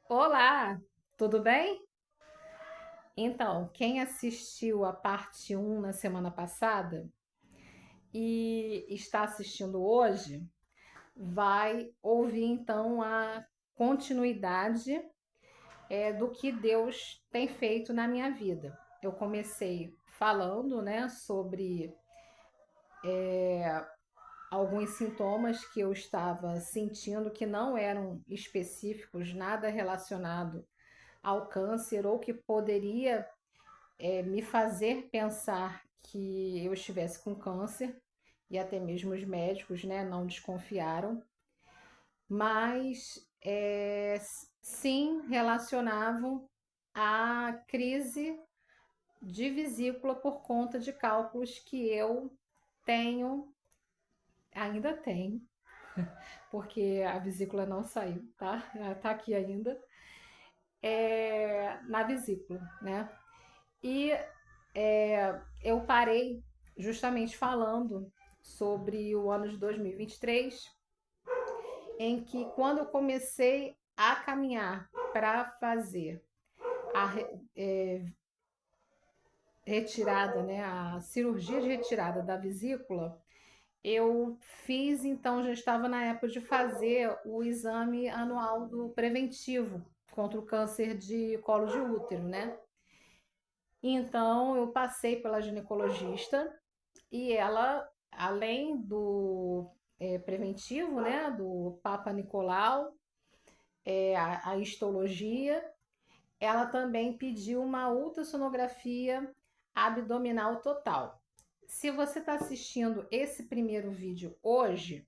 Olá, tudo bem? Então, quem assistiu a parte um na semana passada e está assistindo hoje, vai ouvir então a continuidade do que Deus tem feito na minha vida. Eu comecei falando, né, sobre alguns sintomas que eu estava sentindo que não eram específicos, nada relacionado ao câncer ou que poderia me fazer pensar que eu estivesse com câncer, e até mesmo os médicos, né, não desconfiaram, mas sim relacionavam à crise de vesícula por conta de cálculos que eu tenho, ainda tenho, porque a vesícula não saiu, tá? Ela tá aqui ainda, na vesícula, né? E eu parei justamente falando sobre o ano de 2023, em que quando eu comecei a caminhar para fazer a retirada, né, a cirurgia de retirada da vesícula, eu fiz, então já estava na época de fazer o exame anual do preventivo contra o câncer de colo de útero, né? Então eu passei pela ginecologista e ela, além do preventivo, né, do Papa Nicolau, a histologia, ela também pediu uma ultrassonografia abdominal total. Se você está assistindo esse primeiro vídeo hoje,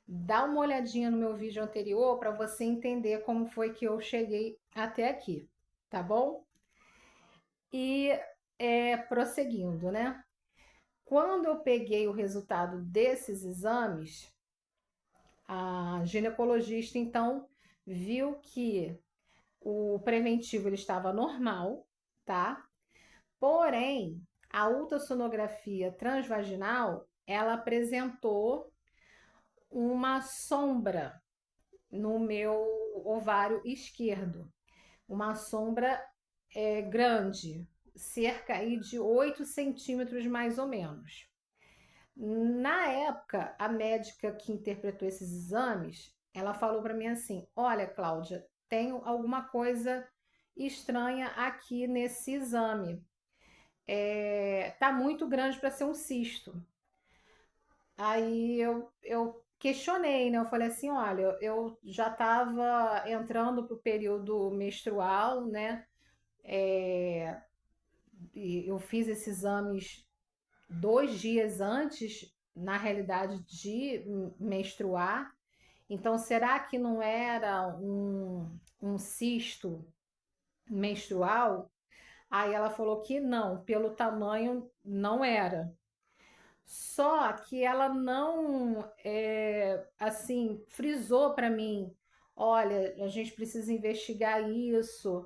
dá uma olhadinha no meu vídeo anterior para você entender como foi que eu cheguei até aqui, tá bom? E prosseguindo, né? Quando eu peguei o resultado desses exames, a ginecologista então viu que o preventivo ele estava normal, tá? Porém, a ultrassonografia transvaginal, ela apresentou uma sombra no meu ovário esquerdo, uma sombra grande, cerca aí de 8 centímetros mais ou menos. Na época, a médica que interpretou esses exames, ela falou para mim assim: "Olha, Cláudia, tenho alguma coisa estranha aqui nesse exame. Tá muito grande para ser um cisto." Aí eu questionei, né? Eu falei assim: "Olha, eu já estava entrando para o período menstrual, né? E eu fiz esses exames 2 dias antes, na realidade, de menstruar. Então, será que não era um cisto menstrual?" Aí ela falou que não, pelo tamanho não era. Só que ela não, assim, frisou para mim: olha, a gente precisa investigar isso,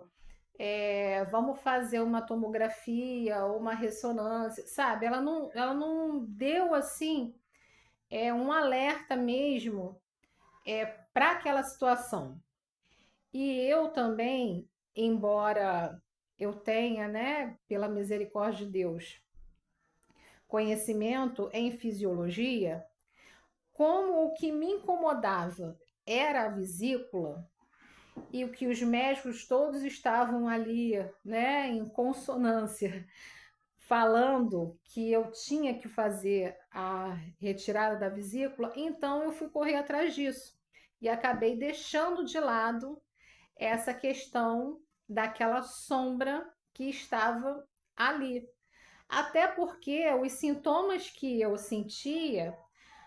vamos fazer uma tomografia ou uma ressonância, sabe? Ela não deu, assim, um alerta mesmo para aquela situação. E eu também, embora eu tenha, né, pela misericórdia de Deus, conhecimento em fisiologia, como o que me incomodava era a vesícula e o que os médicos todos estavam ali, né, em consonância, falando que eu tinha que fazer a retirada da vesícula, então eu fui correr atrás disso e acabei deixando de lado essa questão daquela sombra que estava ali. Até porque os sintomas que eu sentia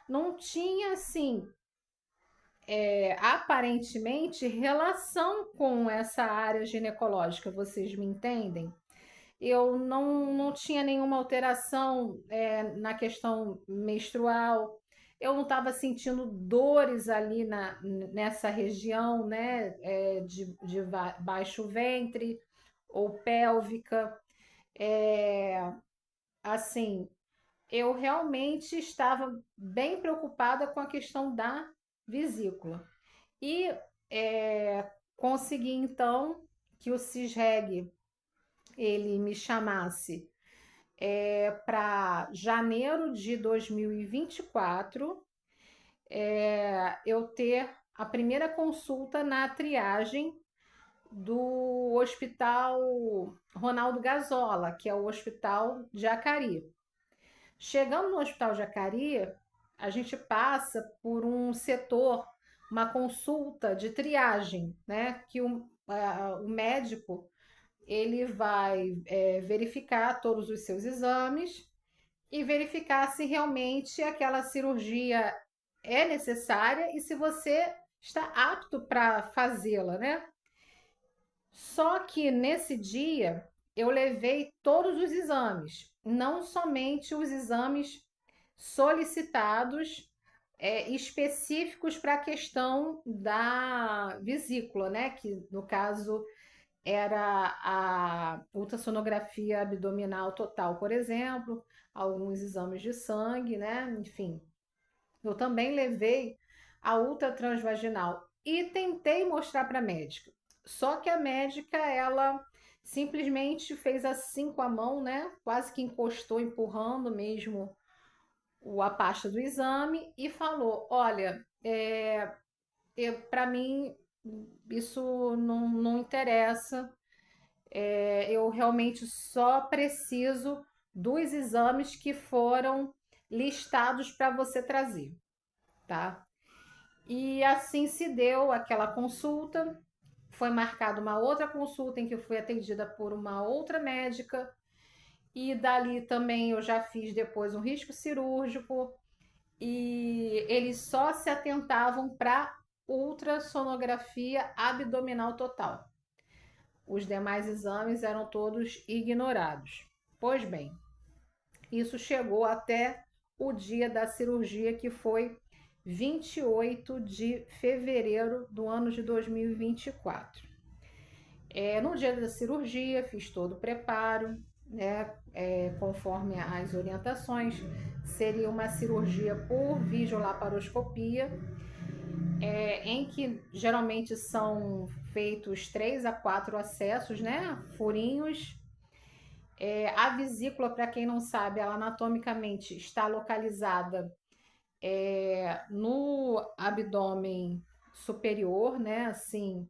não tinha assim, aparentemente relação com essa área ginecológica, vocês me entendem? Eu não tinha nenhuma alteração na questão menstrual, eu não estava sentindo dores ali nessa região, né, de baixo ventre ou pélvica. É, assim, eu realmente estava bem preocupada com a questão da vesícula. E consegui então que o CISREG ele me chamasse para janeiro de 2024, eu ter a primeira consulta na triagem do Hospital Ronaldo Gazola, que é o Hospital de Acari. Chegando no Hospital de Acari, a gente passa por um setor, uma consulta de triagem, né? Que o médico ele vai verificar todos os seus exames e verificar se realmente aquela cirurgia é necessária e se você está apto para fazê-la, né? Só que nesse dia eu levei todos os exames, não somente os exames solicitados específicos para a questão da vesícula, né? Que no caso era a ultrassonografia abdominal total, por exemplo, alguns exames de sangue, né? Enfim, eu também levei a ultratransvaginal e tentei mostrar para a médica. Só que a médica, ela simplesmente fez assim com a mão, né? Quase que encostou, empurrando mesmo a pasta do exame e falou: Olha, para mim isso não interessa, eu realmente só preciso dos exames que foram listados para você trazer, tá? E assim se deu aquela consulta. Foi marcada uma outra consulta em que eu fui atendida por uma outra médica. E dali também eu já fiz depois um risco cirúrgico. E eles só se atentavam para ultrassonografia abdominal total. Os demais exames eram todos ignorados. Pois bem, isso chegou até o dia da cirurgia, que foi 28 de fevereiro do ano de 2024. No dia da cirurgia, fiz todo o preparo, né, conforme as orientações. Seria uma cirurgia por videolaparoscopia, em que geralmente são feitos 3 a 4 acessos, né, furinhos. A vesícula, para quem não sabe, ela anatomicamente está localizada no abdômen superior, né? Assim,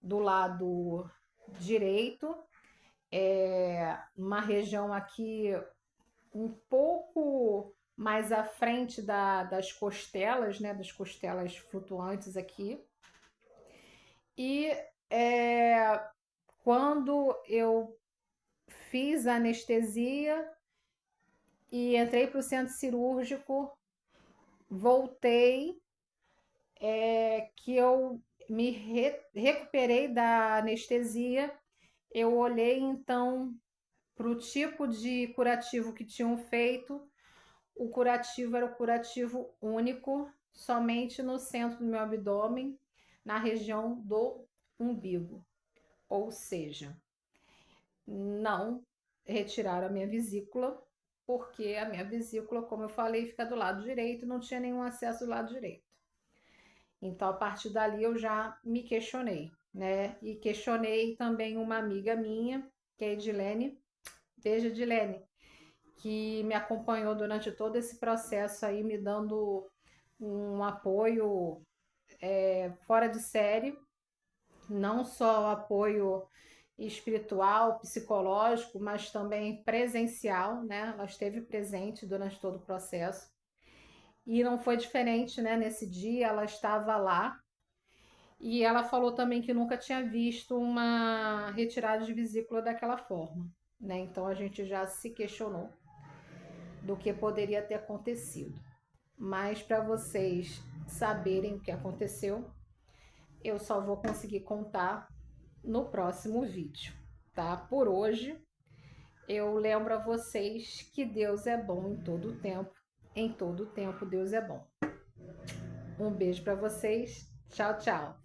do lado direito, uma região aqui um pouco mais à frente das costelas, né? Das costelas flutuantes aqui. E quando eu fiz a anestesia e entrei para o centro cirúrgico, voltei, que eu me recuperei da anestesia. Eu olhei então para o tipo de curativo que tinham feito. O curativo era o curativo único, somente no centro do meu abdômen, na região do umbigo. Ou seja, não retiraram a minha vesícula, porque a minha vesícula, como eu falei, fica do lado direito, não tinha nenhum acesso do lado direito. Então, a partir dali, eu já me questionei, né? E questionei também uma amiga minha, que é a Edilene. Beijo, Edilene, que me acompanhou durante todo esse processo aí, me dando um apoio fora de série, não só apoio espiritual, psicológico, mas também presencial, né? Ela esteve presente durante todo o processo. E não foi diferente, né? Nesse dia ela estava lá e ela falou também que nunca tinha visto uma retirada de vesícula daquela forma, né? Então a gente já se questionou do que poderia ter acontecido. Mas para vocês saberem o que aconteceu, eu só vou conseguir contar no próximo vídeo, tá? Por hoje, eu lembro a vocês que Deus é bom em todo o tempo. Em todo o tempo, Deus é bom. Um beijo para vocês. Tchau, tchau.